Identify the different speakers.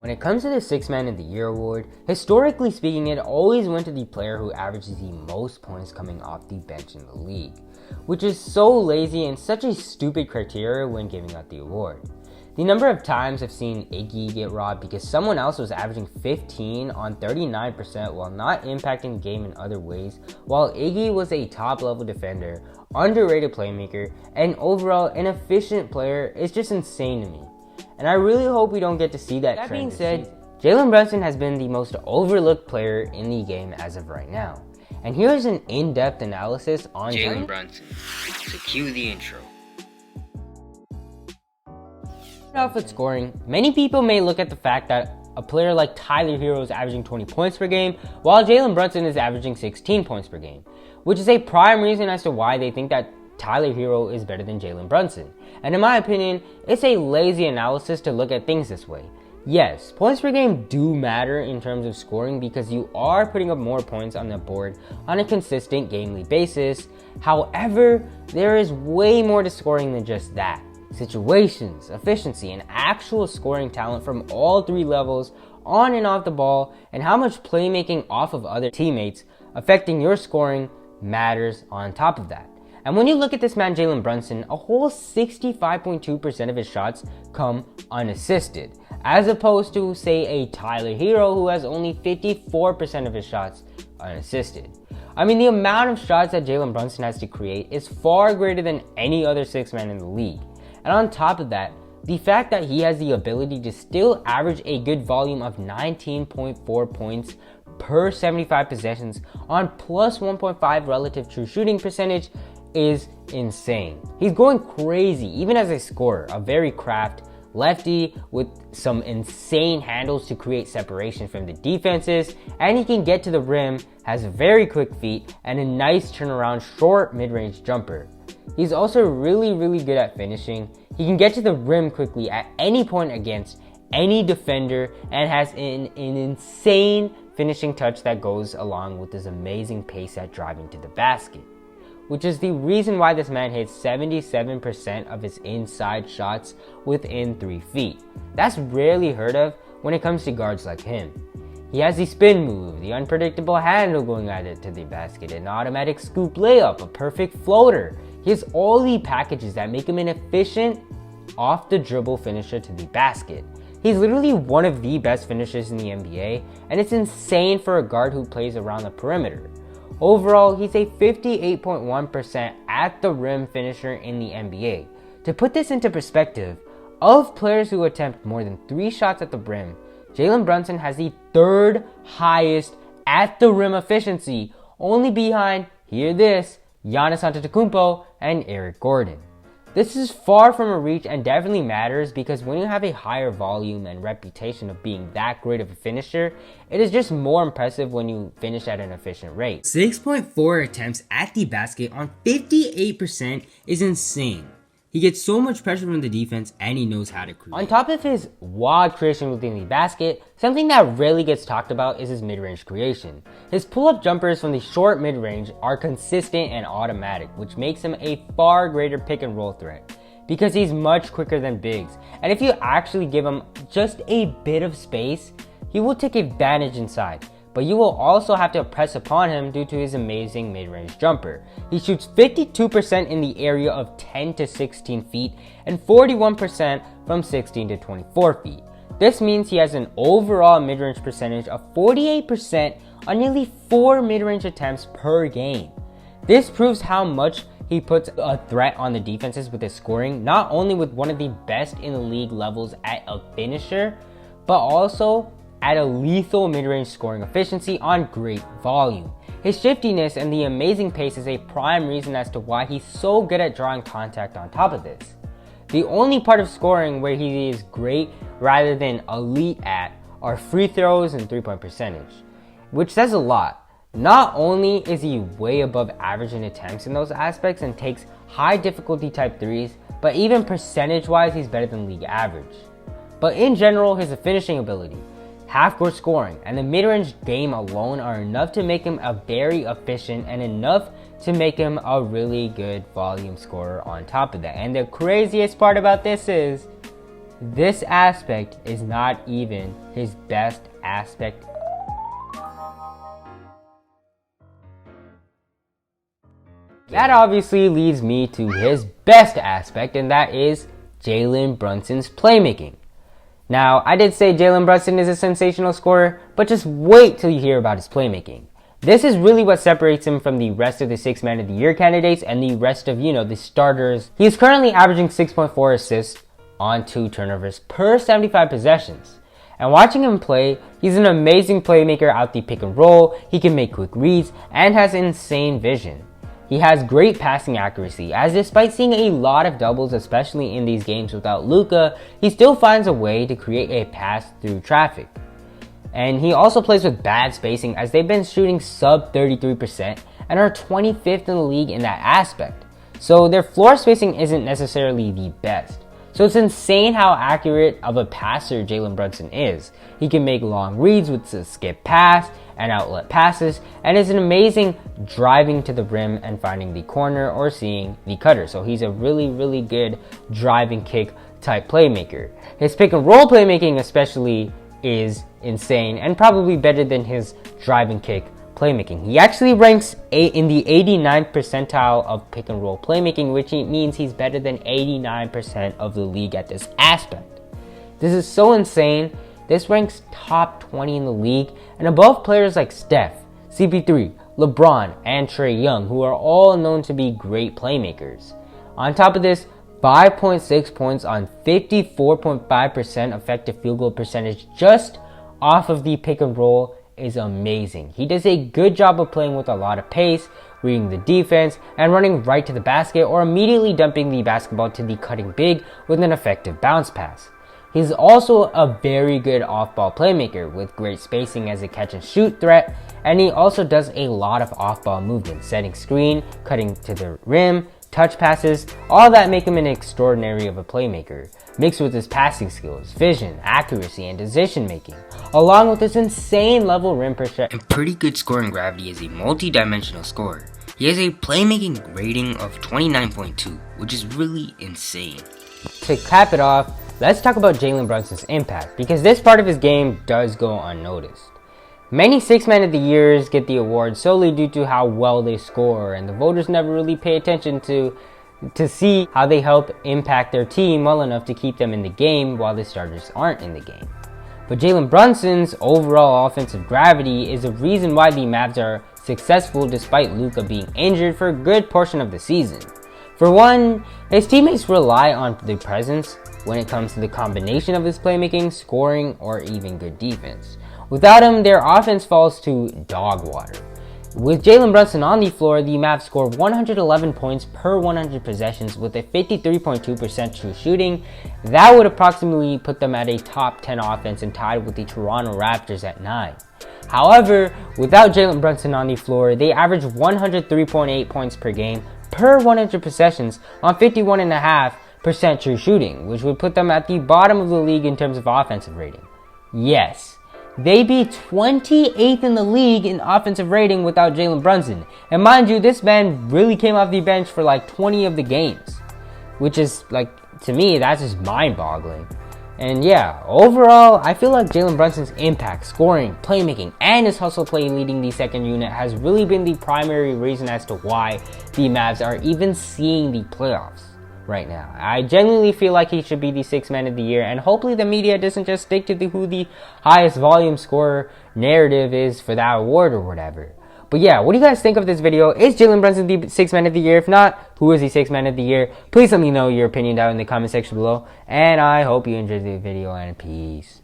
Speaker 1: When it comes to the Sixth Man of the Year award, historically speaking, it always went to the player who averages the most points coming off the bench in the league, which is so lazy and such a stupid criteria when giving out the award. The number of times I've seen Iggy get robbed because someone else was averaging 15 on 39% while not impacting the game in other ways, while Iggy was a top level defender, underrated playmaker, and overall an efficient player, is just insane to me. And I really hope we don't get to see that trend. That being said, Jalen Brunson has been the most overlooked player in the game as of right now. And here's an in-depth analysis on
Speaker 2: Jalen Brunson. So cue the intro.
Speaker 1: Off with scoring, many people may look at the fact that a player like Tyler Hero is averaging 20 points per game, while Jalen Brunson is averaging 16 points per game, which is a prime reason as to why they think that Tyler Hero is better than Jalen Brunson. And in my opinion, it's a lazy analysis to look at things this way. Yes, points per game do matter in terms of scoring because you are putting up more points on the board on a consistent gamely basis. However, there is way more to scoring than just that. Situations, efficiency, and actual scoring talent from all three levels on and off the ball, and how much playmaking off of other teammates affecting your scoring matters on top of that. And when you look at this man Jalen Brunson, a whole 65.2% of his shots come unassisted, as opposed to say a Tyler Hero who has only 54% of his shots unassisted. I mean, the amount of shots that Jalen Brunson has to create is far greater than any other sixth man in the league. And on top of that, the fact that he has the ability to still average a good volume of 19.4 points per 75 possessions on plus 1.5 relative true shooting percentage is insane. He's going crazy even as a scorer, a very craft lefty with some insane handles to create separation from the defenses, and he can get to the rim, has very quick feet, and a nice turnaround short mid-range jumper. He's also really good at finishing. He can get to the rim quickly at any point against any defender and has an insane finishing touch that goes along with his amazing pace at driving to the basket, which is the reason why this man hits 77% of his inside shots within 3 feet. That's rarely heard of when it comes to guards like him. He has the spin move, the unpredictable handle going at it to the basket, an automatic scoop layup, a perfect floater. He has all the packages that make him an efficient off-the-dribble finisher to the basket. He's literally one of the best finishers in the NBA, and it's insane for a guard who plays around the perimeter. Overall, he's a 58.1% at the rim finisher in the NBA. To put this into perspective, of players who attempt more than 3 shots at the rim, Jalen Brunson has the 3rd highest at the rim efficiency, only behind, hear this, Giannis Antetokounmpo and Eric Gordon. This is far from a reach and definitely matters because when you have a higher volume and reputation of being that great of a finisher, it is just more impressive when you finish at an efficient rate. 6.4 attempts at the basket on 58% is insane. He gets so much pressure from the defense and he knows how to create. On top of his wild creation within the basket, something that rarely gets talked about is his mid-range creation. His pull-up jumpers from the short mid-range are consistent and automatic, which makes him a far greater pick and roll threat because he's much quicker than bigs. And if you actually give him just a bit of space, he will take advantage inside. But you will also have to press upon him due to his amazing mid-range jumper. He shoots 52% in the area of 10 to 16 feet and 41% from 16 to 24 feet. This means he has an overall mid-range percentage of 48% on nearly 4 mid-range attempts per game. This proves how much he puts a threat on the defenses with his scoring, not only with one of the best in the league levels at a finisher, but also at a lethal mid-range scoring efficiency on great volume. His shiftiness and the amazing pace is a prime reason as to why he's so good at drawing contact on top of this. The only part of scoring where he is great rather than elite at are free throws and 3-point percentage, which says a lot. Not only is he way above average in attempts in those aspects and takes high difficulty type 3s, but even percentage wise he's better than league average. But in general, his finishing ability, half-court scoring, and the mid-range game alone are enough to make him a very efficient and enough to make him a really good volume scorer on top of that. And the craziest part about this is this aspect is not even his best aspect. That obviously leads me to his best aspect, and that is Jalen Brunson's playmaking. Now, I did say Jalen Brunson is a sensational scorer, but just wait till you hear about his playmaking. This is really what separates him from the rest of the 6th Man of the Year candidates and the rest of, the starters. He is currently averaging 6.4 assists on 2 turnovers per 75 possessions. And watching him play, he's an amazing playmaker out the pick and roll, he can make quick reads, and has insane vision. He has great passing accuracy, as despite seeing a lot of doubles, especially in these games without Luka, he still finds a way to create a pass through traffic. And he also plays with bad spacing, as they've been shooting sub 33% and are 25th in the league in that aspect. So their floor spacing isn't necessarily the best. So it's insane how accurate of a passer Jalen Brunson is. He can make long reads with a skip pass and outlet passes, and is an amazing driving to the rim and finding the corner or seeing the cutter. So he's a really, really good driving kick type playmaker. His pick and roll playmaking especially is insane and probably better than his driving kick playmaking. He actually ranks in the 89th percentile of pick and roll playmaking, which means he's better than 89% of the league at this aspect. This is so insane. This ranks top 20 in the league and above players like Steph, CP3, LeBron, and Trae Young, who are all known to be great playmakers. On top of this, 5.6 points on 54.5% effective field goal percentage just off of the pick and roll is amazing. He does a good job of playing with a lot of pace, reading the defense, and running right to the basket or immediately dumping the basketball to the cutting big with an effective bounce pass. He's also a very good off-ball playmaker with great spacing as a catch-and-shoot threat, and he also does a lot of off-ball movement, setting screen, cutting to the rim, touch passes, all that make him an extraordinary of a playmaker, mixed with his passing skills, vision, accuracy, and decision making, along with his insane level rim pressure
Speaker 2: and pretty good scoring gravity as a multi-dimensional scorer. He has a playmaking rating of 29.2, which is really insane.
Speaker 1: To cap it off, let's talk about Jalen Brunson's impact, because this part of his game does go unnoticed. Many 6th Man of the Years get the award solely due to how well they score, and the voters never really pay attention to see how they help impact their team well enough to keep them in the game while the starters aren't in the game. But Jalen Brunson's overall offensive gravity is a reason why the Mavs are successful despite Luka being injured for a good portion of the season. For one, his teammates rely on the presence when it comes to the combination of his playmaking, scoring, or even good defense. Without him, their offense falls to dog water. With Jalen Brunson on the floor, the Mavs score 111 points per 100 possessions with a 53.2% true shooting. That would approximately put them at a top 10 offense and tied with the Toronto Raptors at 9. However, without Jalen Brunson on the floor, they average 103.8 points per game per 100 possessions on 51.5% true shooting, which would put them at the bottom of the league in terms of offensive rating. Yes. They'd be 28th in the league in offensive rating without Jalen Brunson. And mind you, this man really came off the bench for like 20 of the games. Which is, to me, that's just mind-boggling. And yeah, overall, I feel like Jalen Brunson's impact, scoring, playmaking, and his hustle play leading the second unit has really been the primary reason as to why the Mavs are even seeing the playoffs right now. I genuinely feel like he should be the 6th Man of the Year, and hopefully the media doesn't just stick to who the highest volume scorer narrative is for that award or whatever. But yeah, what do you guys think of this video? Is Jalen Brunson the 6th Man of the Year? If not, who is the 6th Man of the Year? Please let me know your opinion down in the comment section below, and I hope you enjoyed the video, and peace.